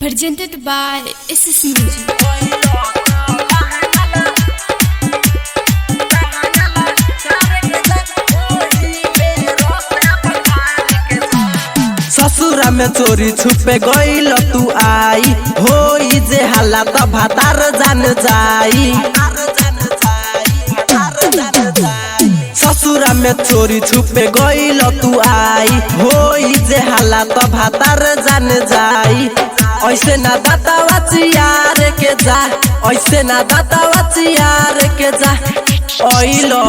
Presented by SS Music. ससुरा में चोरी छुपे गईल तू आई होई जे हल्ला त भातार जान जाई। ससुरा में चोरी छुपे गईल तू आई होई जे हल्ला त भातार जान जाई। ऐसे ना दातावा चियार के जा, ऐसे ना दातावा चियार के जा। ओइलो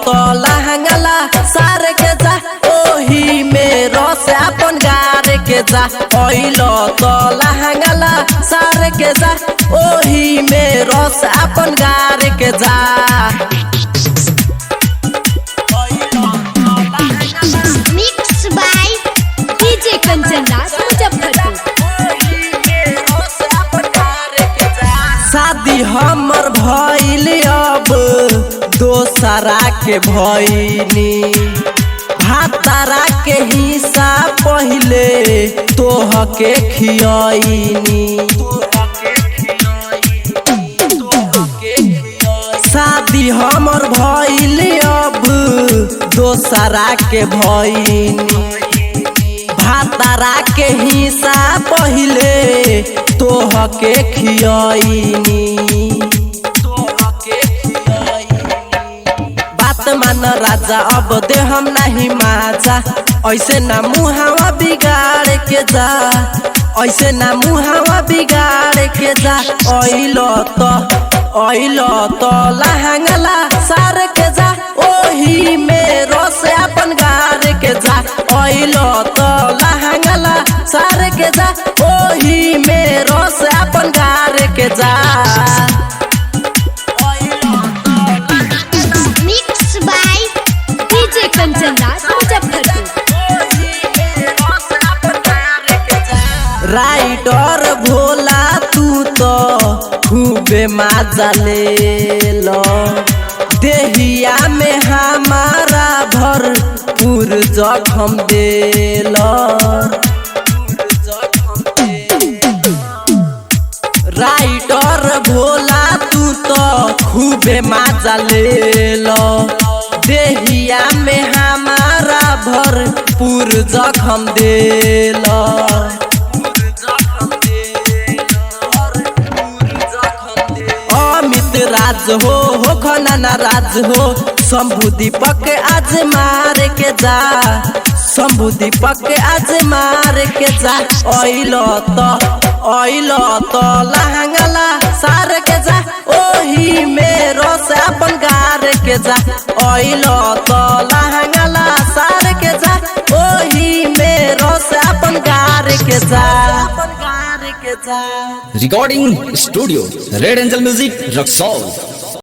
तो लहंगला सार के जा, ओही में रस अपन गार के जा। ओइलो तो लहंगला सार के जा, ओही में रस अपन गार के जा। Mixed by DJ Kanchan Das Muzaffarpur। शादी हमर भइल अब दोसरा के भइनी, भातारा के हिस्सा पहिले तोह के खियनी। शादी हमर भइल अब दोसरा के भइनी, भातारा के हिस्सा पहिले तोह के खियनी। बात मान राजा अब दे हम नहीं माजा, ऐसे ना मुहावा बिगाड़ के जा, ऐसे ना मुहावा बिगाड़ के जा। ओइलो तो लहंगला सार के जा, ओही में रस अपन गार के जा। ओइलो तो लहंगला सार के जा, ओही में रस अपन गार के जा। Mixed by DJ Kanchan Das Muzaffarpur। Writer Bhola तू तो खूबे मजा ले लो, देहिया में हमारा भरपूर जखम दे लो। राइटर भोला तू तो खूबे मजा ले लो, देहिया में हमारा भरपूर जखम दे लो। अमित राज हो खनाना राज हो, शंभू दीपक आज मार के जा, शंभू दीपक आज मार के जा। ओइलो तो लहंगला सार के जा, ओही में रस अपन गार के जा। ओइलो तो लहंगला सार के जा, ओही में रस अपन गार के जा। Recording Studio Red Angel Music Rock Soul।